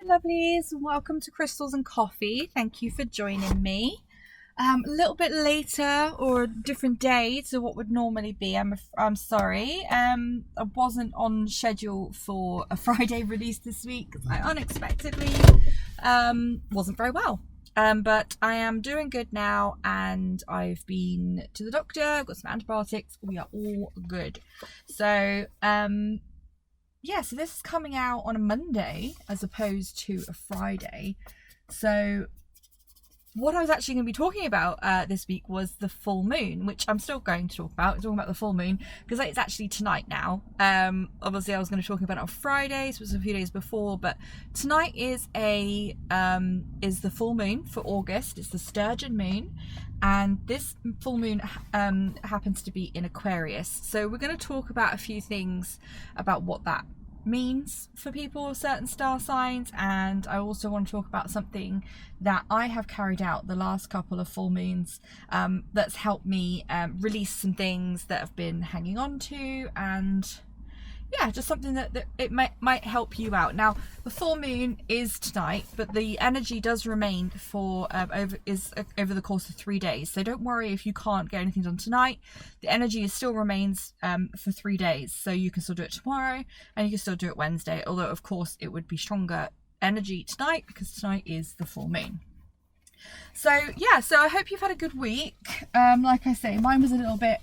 Lovelies, welcome to Crystals and Coffee. Thank you for joining me. A little bit later or a different day to what would normally be. I'm sorry. I wasn't on schedule for a Friday release this week because I unexpectedly wasn't very well. But I am doing good now, and I've been to the doctor. I've got some antibiotics. We are all good. So so this is coming out on a Monday as opposed to a Friday. So what I was actually going to be talking about this week was the full moon, which I'm still going to talk about. I'm talking about the full moon because it's actually tonight now. Obviously I was going to talk about it on Friday, so it was a few days before, but tonight is the full moon for August. It's the sturgeon moon, and this full moon happens to be in Aquarius. So we're going to talk about a few things about what that means for people of certain star signs, and I also want to talk about something that I have carried out the last couple of full moons that's helped me release some things that have been hanging on to, and yeah, just something that it might help you out. Now, the full moon is tonight, but the energy does remain for over the course of 3 days. So don't worry if you can't get anything done tonight. The energy still remains for 3 days. So you can still do it tomorrow, and you can still do it Wednesday. Although, of course, it would be stronger energy tonight because tonight is the full moon. So yeah, so I hope you've had a good week. Like I say, mine was a little bit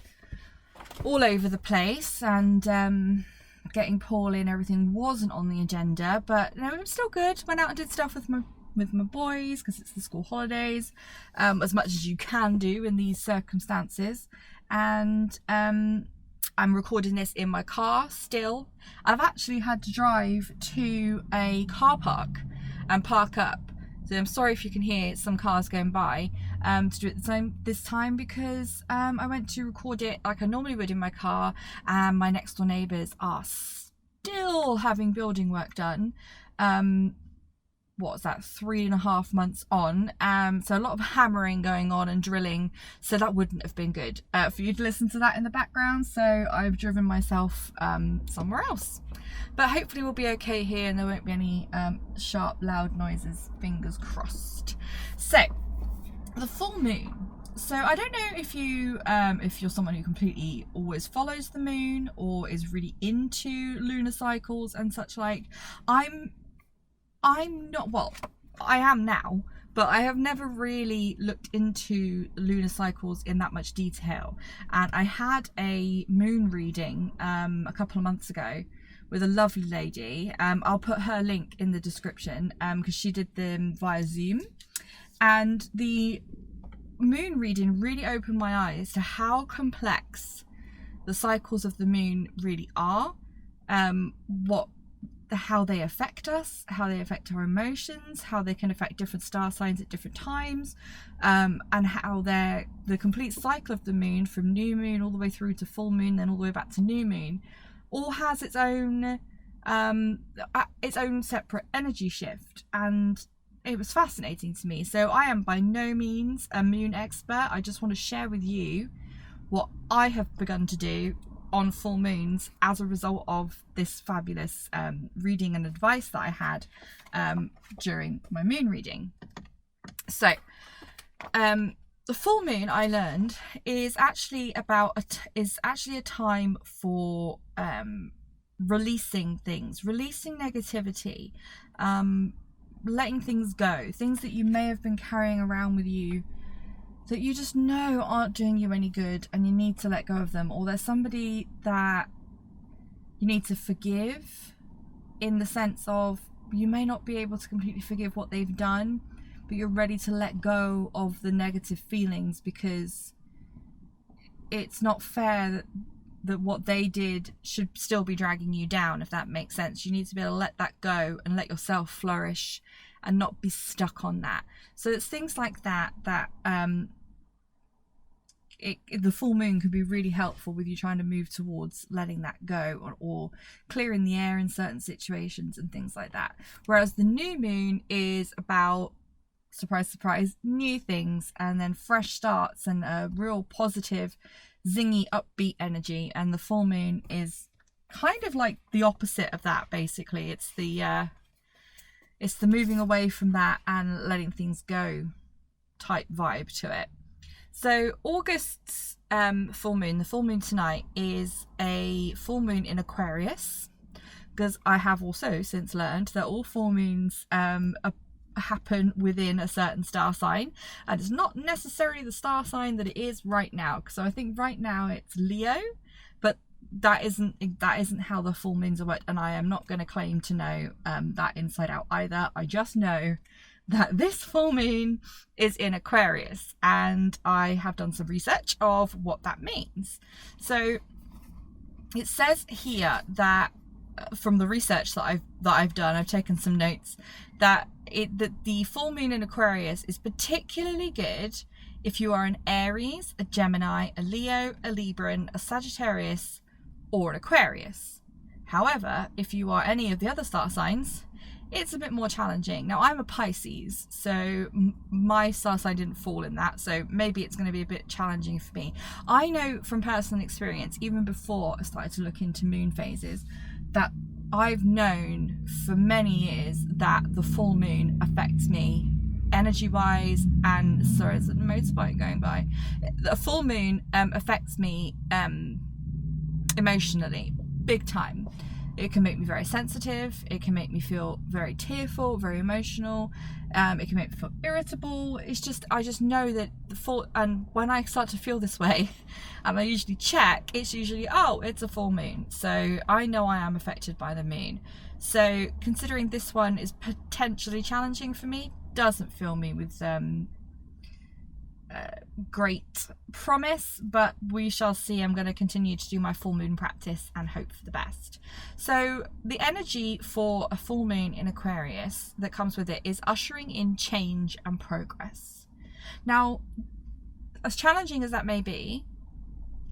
all over the place, and getting poorly and everything wasn't on the agenda, but no, it was still good. Went out and did stuff with my boys because it's the school holidays, as much as you can do in these circumstances. And I'm recording this in my car still. I've actually had to drive to a car park and park up. So I'm sorry if you can hear some cars going by to do it this time because I went to record it like I normally would in my car, and my next door neighbours are still having building work done. What's that, 3.5 months on, so a lot of hammering going on and drilling, so that wouldn't have been good for you to listen to that in the background. So I've driven myself somewhere else, but hopefully we'll be okay here and there won't be any sharp loud noises, fingers crossed. So the full moon, so I don't know if you're someone who completely always follows the moon or is really into lunar cycles and such like. I'm not, well, I am now, but I have never really looked into lunar cycles in that much detail. And I had a moon reading a couple of months ago with a lovely lady. I'll put her link in the description because she did them via Zoom. And the moon reading really opened my eyes to how complex the cycles of the moon really are, how they affect us, how they affect our emotions, how they can affect different star signs at different times, and how the complete cycle of the moon, from new moon all the way through to full moon, then all the way back to new moon, all has its own separate energy shift. And it was fascinating to me. So I am by no means a moon expert. I just want to share with you what I have begun to do on full moons as a result of this fabulous reading and advice that I had during my moon reading. So the full moon, I learned, is actually a time for releasing things, releasing negativity, letting things go, things that you may have been carrying around with you that you just know aren't doing you any good, and you need to let go of them. Or there's somebody that you need to forgive, in the sense of you may not be able to completely forgive what they've done, but you're ready to let go of the negative feelings because it's not fair that what they did should still be dragging you down, if that makes sense. You need to be able to let that go and let yourself flourish and not be stuck on that. So it's things like that the full moon can be really helpful with you trying to move towards letting that go, or clearing the air in certain situations and things like that. Whereas the new moon is about, surprise surprise, new things and then fresh starts and a real positive, zingy, upbeat energy. And the full moon is kind of like the opposite of that, basically. It's the It's the moving away from that and letting things go type vibe to it. So August's full moon, the full moon tonight, is a full moon in Aquarius, because I have also since learned that all full moons happen within a certain star sign, and it's not necessarily the star sign that it is right now. So I think right now it's Leo, but that isn't how the full moons are worked, and I am not going to claim to know that inside out either. I just know that this full moon is in Aquarius, and I have done some research of what that means. So it says here that from the research that I've done, I've taken some notes, that the full moon in Aquarius is particularly good if you are an Aries, a Gemini, a Leo, a Libran, a Sagittarius, or an Aquarius. However, if you are any of the other star signs, it's a bit more challenging. Now, I'm a Pisces, so my star sign didn't fall in that, so maybe it's going to be a bit challenging for me. I know from personal experience, even before I started to look into moon phases, that I've known for many years that the full moon affects me energy-wise, and sorry, there's a motorbike going by. The full moon affects me emotionally, big time. It can make me very sensitive. It can make me feel very tearful, very emotional. It can make me feel irritable. I just know that and when I start to feel this way, and I usually check, it's usually, oh, it's a full moon. So I know I am affected by the moon. So considering this one is potentially challenging for me, doesn't fill me with great promise, but we shall see. I'm going to continue to do my full moon practice and hope for the best. So the energy for a full moon in Aquarius that comes with it is ushering in change and progress. Now, as challenging as that may be,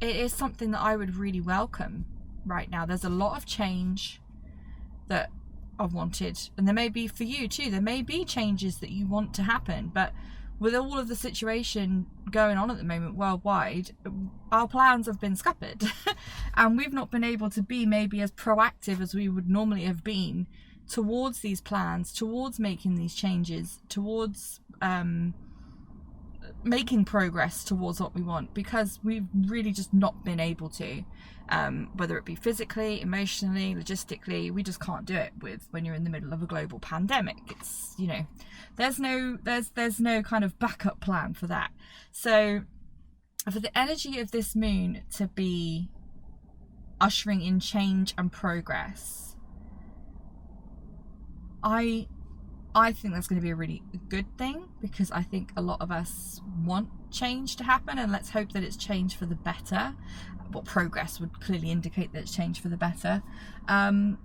it is something that I would really welcome right now. There's a lot of change that I've wanted, and there may be for you too. There may be changes that you want to happen, but with all of the situation going on at the moment worldwide, our plans have been scuppered and we've not been able to be maybe as proactive as we would normally have been towards these plans, towards making these changes, towards making progress towards what we want, because we've really just not been able to, whether it be physically, emotionally, logistically. We just can't do it when you're in the middle of a global pandemic. It's, you know, there's no kind of backup plan for that. So for the energy of this moon to be ushering in change and progress, I think that's going to be a really good thing, because I think a lot of us want change to happen, and let's hope that it's change for the better. Well, progress would clearly indicate that it's change for the better. And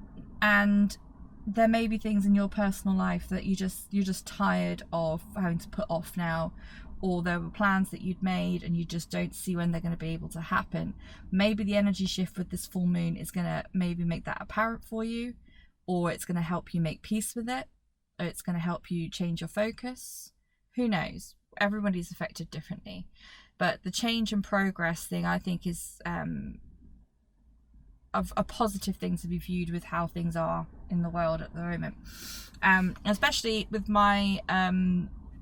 there may be things in your personal life that you're just tired of having to put off now, or there were plans that you'd made and you just don't see when they're going to be able to happen. Maybe the energy shift with this full moon is going to maybe make that apparent for you, or it's going to help you make peace with it, or it's going to help you change your focus. Who knows? Everybody's affected differently. But the change and progress thing, I think, is a positive thing to be viewed with how things are in the world at the moment. Especially with my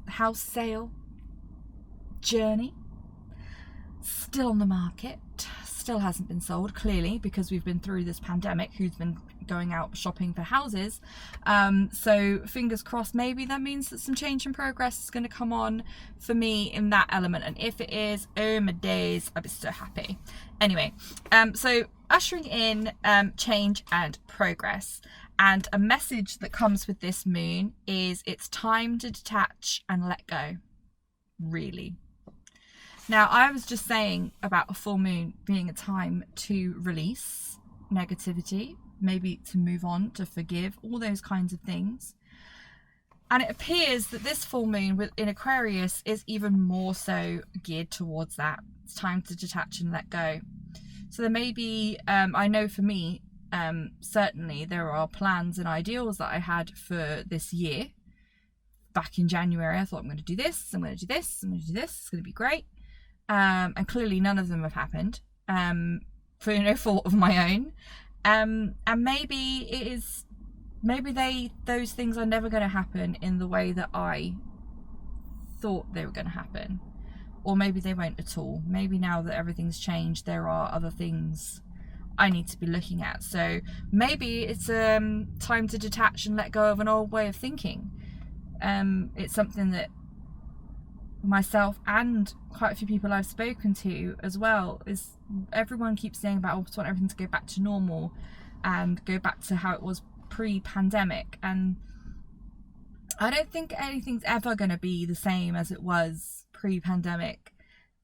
house sale journey. Still on the market. Still hasn't been sold, clearly, because we've been through this pandemic. Who's been going out shopping for houses? So fingers crossed, maybe that means that some change and progress is going to come on for me in that element. And if it is, oh my days, I'd be so happy. Anyway, so ushering in change and progress. And a message that comes with this moon is it's time to detach and let go. Really. Now, I was just saying about a full moon being a time to release negativity, maybe to move on, to forgive, all those kinds of things. And it appears that this full moon in Aquarius is even more so geared towards that. It's time to detach and let go. So there may be, I know for me, certainly there are plans and ideals that I had for this year. Back in January, I thought, I'm going to do this, I'm going to do this, I'm going to do this, it's going to be great. And clearly none of them have happened, for no fault of my own. And maybe it is maybe those things are never going to happen in the way that I thought they were going to happen, or maybe they won't at all. Maybe now that everything's changed, there are other things I need to be looking at. So maybe it's time to detach and let go of an old way of thinking. It's something that myself and quite a few people I've spoken to as well, is everyone keeps saying about, I just want everything to go back to normal and go back to how it was pre-pandemic, and I don't think anything's ever going to be the same as it was pre-pandemic.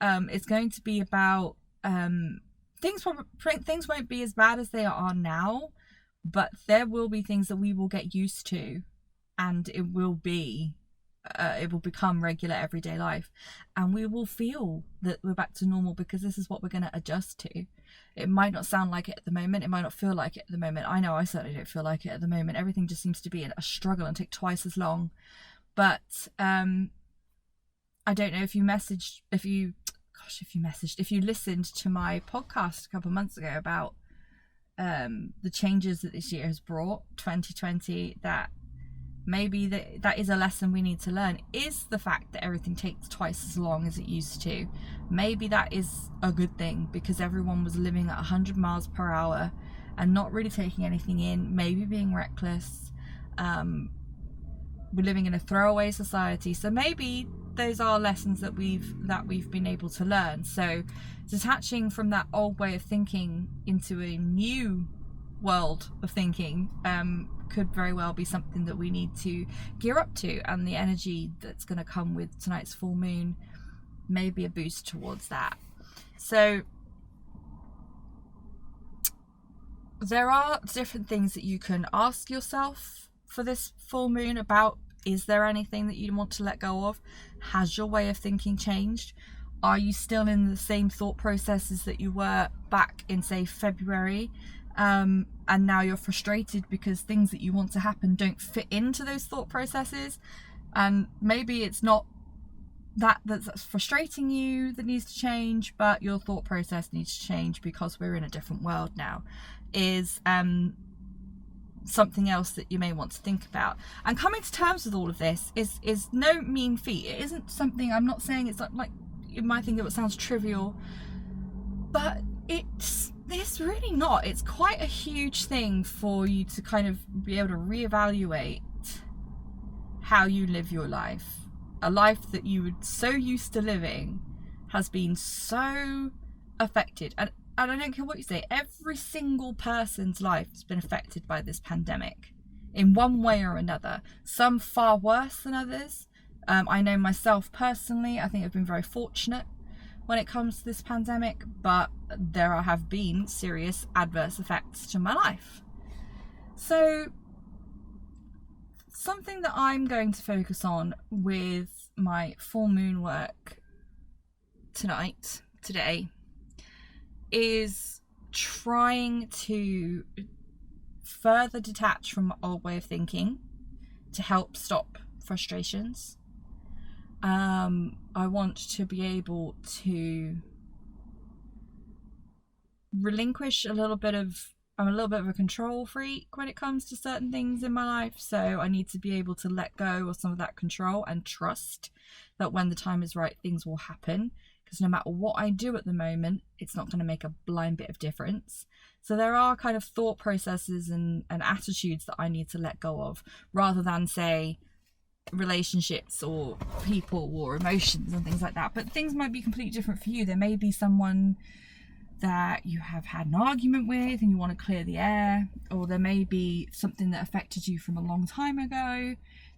It's going to be about things won't be as bad as they are now, but there will be things that we will get used to, and it will become regular everyday life, and we will feel that we're back to normal because this is what we're going to adjust to. It might not sound like it at the moment, it might not feel like it at the moment. I know I certainly don't feel like it at the moment. Everything just seems to be a struggle and take twice as long. But I don't know if you listened to my podcast a couple of months ago about the changes that this year has brought, 2020, that maybe that is a lesson we need to learn, is the fact that everything takes twice as long as it used to. Maybe that is a good thing, because everyone was living at 100 miles per hour and not really taking anything in, maybe being reckless. We're living in a throwaway society, so maybe those are lessons that we've been able to learn. So detaching from that old way of thinking into a new world of thinking could very well be something that we need to gear up to, and the energy that's going to come with tonight's full moon may be a boost towards that. So there are different things that you can ask yourself for this full moon about. Is there anything that you want to let go of? Has your way of thinking changed? Are you still in the same thought processes that you were back in, say, February? And now you're frustrated because things that you want to happen don't fit into those thought processes, and maybe it's not that's frustrating you that needs to change, but your thought process needs to change because we're in a different world now, is something else that you may want to think about. And coming to terms with all of this is no mean feat. It isn't something, I'm not saying it's like you might think it sounds trivial, but it's really not. It's quite a huge thing for you to kind of be able to reevaluate how you live your life. A life that you were so used to living has been so affected, and I don't care what you say, every single person's life has been affected by this pandemic in one way or another, some far worse than others. I know myself personally, I think I've been very fortunate when it comes to this pandemic, but there have been serious adverse effects to my life. So something that I'm going to focus on with my full moon work today, is trying to further detach from my old way of thinking to help stop frustrations. I want to be able to relinquish I'm a little bit of a control freak when it comes to certain things in my life, so I need to be able to let go of some of that control and trust that when the time is right, things will happen, because no matter what I do at the moment, it's not going to make a blind bit of difference. So there are kind of thought processes and attitudes that I need to let go of, rather than, say, relationships or people or emotions and things like that. But things might be completely different for you. There may be someone that you have had an argument with and you want to clear the air, or there may be something that affected you from a long time ago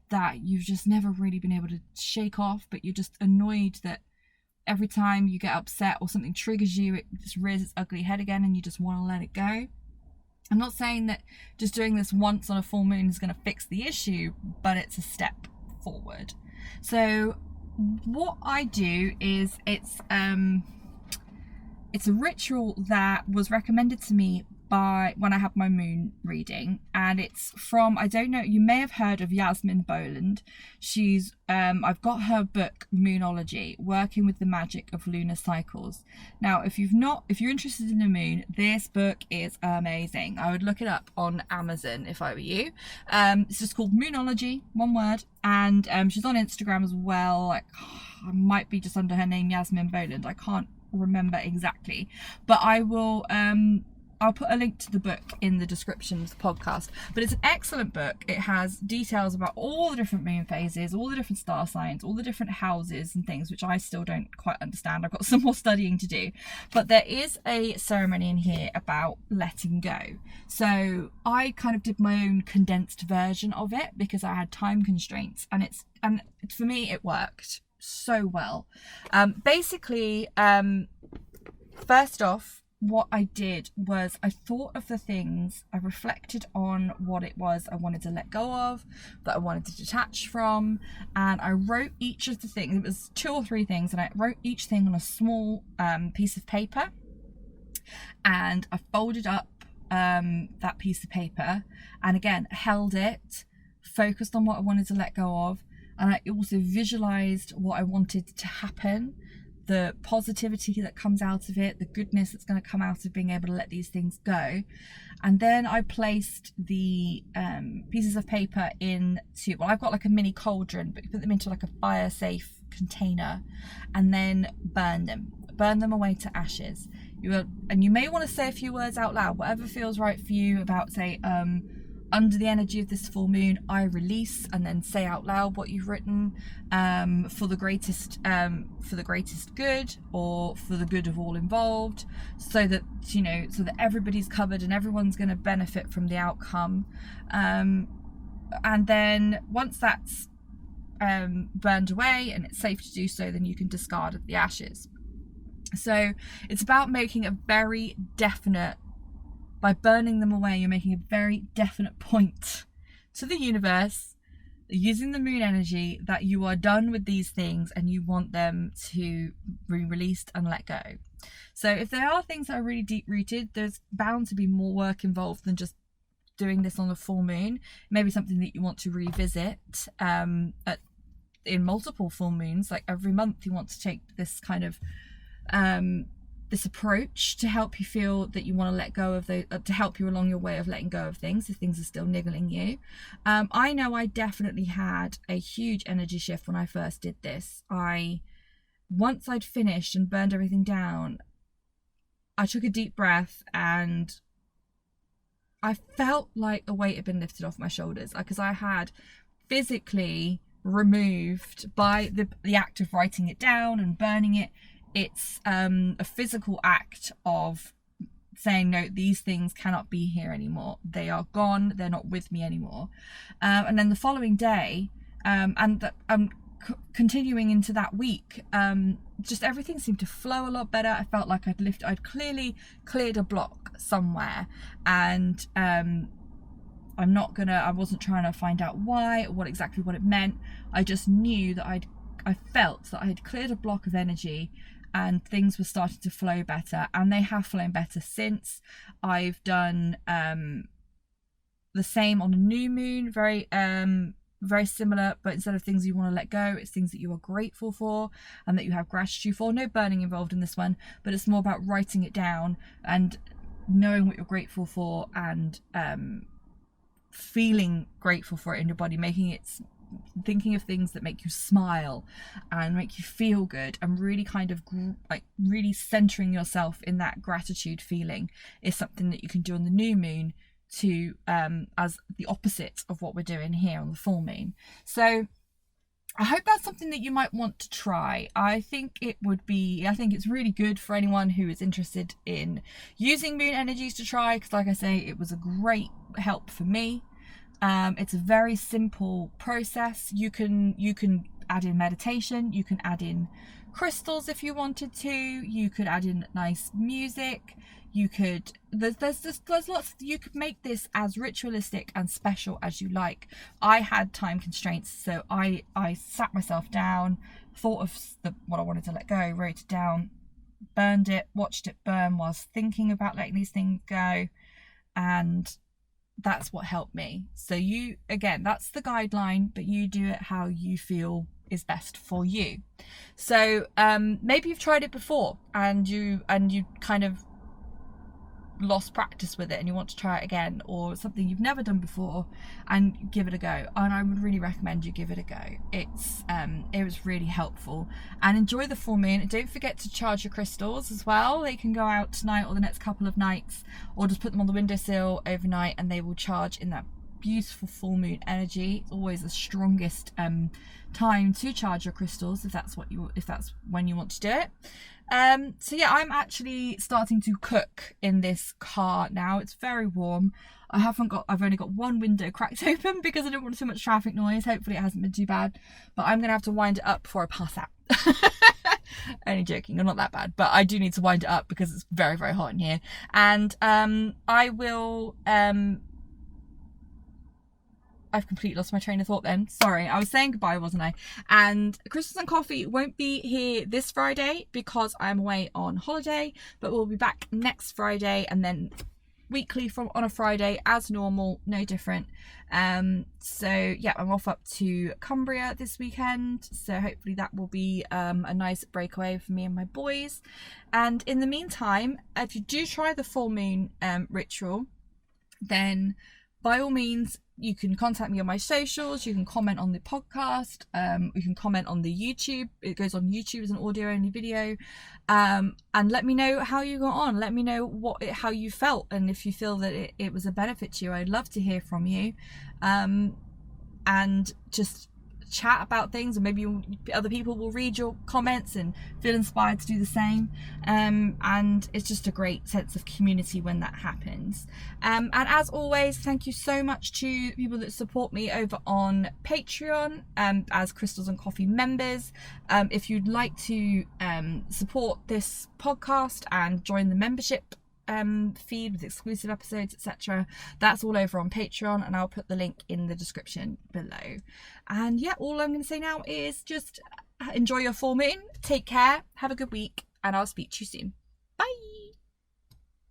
that you've just never really been able to shake off, but you're just annoyed that every time you get upset or something triggers you, it just rears its ugly head again and you just want to let it go. I'm not saying that just doing this once on a full moon is going to fix the issue, but it's a step forward. So what I do is it's a ritual that was recommended to me when I had my moon reading, and it's from, I don't know, you may have heard of Yasmin Boland. She's I've got her book Moonology, Working with the Magic of Lunar Cycles. Now if you're interested in the moon, this book is amazing. I would look it up on Amazon if I were you. It's just called Moonology, one word, and she's on Instagram as well. Like, I might be just under her name, Yasmin Boland, I can't remember exactly, but I will I'll put a link to the book in the description of the podcast. But it's an excellent book. It has details about all the different moon phases, all the different star signs, all the different houses and things, which I still don't quite understand. I've got some more studying to do. But there is a ceremony in here about letting go. So I kind of did my own condensed version of it because I had time constraints, and for me it worked so well. Basically, first off, what I did was I thought of the things, I reflected on what it was I wanted to let go of, that I wanted to detach from, and I wrote each of the things. It was 2 or 3 things, and I wrote each thing on a small piece of paper, and I folded up that piece of paper, and again held it, focused on what I wanted to let go of, and I also visualized what I wanted to happen, the positivity that comes out of it, the goodness that's going to come out of being able to let these things go. And then I placed the pieces of paper into, well, I've got like a mini cauldron, but you put them into like a fire safe container, and then burn them away to ashes. You may want to say a few words out loud, whatever feels right for you, about, say, under the energy of this full moon, I release, and then say out loud what you've written, for the greatest good, or for the good of all involved, so that everybody's covered and everyone's going to benefit from the outcome. And then once that's burned away and it's safe to do so, then you can discard the ashes. So it's about making a very definite, by burning them away, you're making a very definite point to the universe, using the moon energy, that you are done with these things and you want them to be released and let go. So if there are things that are really deep rooted, there's bound to be more work involved than just doing this on a full moon. Maybe something that you want to revisit in multiple full moons, like every month you want to take this kind of this approach to help you feel that you want to let go of to help you along your way of letting go of things if things are still niggling you. I know I definitely had a huge energy shift when I first did this. Once I'd finished and burned everything down, I took a deep breath and I felt like a weight had been lifted off my shoulders, because I had physically removed, by the act of writing it down and burning it. It's a physical act of saying, no, these things cannot be here anymore. They are gone. They're not with me anymore. And then the following day, continuing into that week, just everything seemed to flow a lot better. I felt like I'd clearly cleared a block somewhere, and I wasn't trying to find out why or what it meant. I just knew that I felt that I had cleared a block of energy, and things were starting to flow better, and they have flown better since. I've done the same on a new moon, very similar, but instead of things you want to let go, it's things that you are grateful for and that you have gratitude for. No burning involved in this one, but it's more about writing it down and knowing what you're grateful for, and feeling grateful for it in your body, thinking of things that make you smile and make you feel good, and really kind of really centering yourself in that gratitude feeling is something that you can do on the new moon to as the opposite of what we're doing here on the full moon. So I hope that's something that you might want to try. I think it's really good for anyone who is interested in using moon energies to try, because like I say, it was a great help for me. It's a very simple process. You can add in meditation, you can add in crystals if you wanted to, you could add in nice music, there's lots. You could make this as ritualistic and special as you like. I had time constraints, so I sat myself down, thought of what I wanted to let go, wrote it down, burned it, watched it burn whilst thinking about letting these things go, and that's what helped me. So you, again, that's the guideline, but you do it how you feel is best for you. So maybe you've tried it before and you kind of lost practice with it and you want to try it again, or something you've never done before, and give it a go. And I would really recommend you give it a go. It was really helpful. And enjoy the full moon, and don't forget to charge your crystals as well. They can go out tonight or the next couple of nights, or just put them on the windowsill overnight and they will charge in that beautiful full moon energy. It's always the strongest time to charge your crystals if that's when you want to do it. So yeah, I'm actually starting to cook in this car now. It's very warm. I've only got one window cracked open because I don't want too much traffic noise. Hopefully it hasn't been too bad, but I'm gonna have to wind it up before I pass out. Only joking, not that bad, but I do need to wind it up because it's very, very hot in here. And I will I've completely lost my train of thought then. Sorry, I was saying goodbye, wasn't I? And Crystals and Coffee won't be here this Friday because I'm away on holiday, but we'll be back next Friday, and then weekly on a Friday as normal, no different. So yeah, I'm off up to Cumbria this weekend, so hopefully that will be a nice breakaway for me and my boys. And in the meantime, if you do try the full moon ritual, then by all means, you can contact me on my socials, you can comment on the podcast, you can comment on the YouTube. It goes on YouTube as an audio only video, and let me know how you got on. Let me know how you felt, and if you feel that it was a benefit to you. I'd love to hear from you, and just chat about things, and maybe other people will read your comments and feel inspired to do the same, and it's just a great sense of community when that happens. And as always, thank you so much to people that support me over on Patreon as Crystals and Coffee members. If you'd like to support this podcast and join the membership feed with exclusive episodes, etc., that's all over on Patreon, and I'll put the link in the description below. And yeah, all I'm going to say now is just enjoy your full moon, take care, have a good week, and I'll speak to you soon.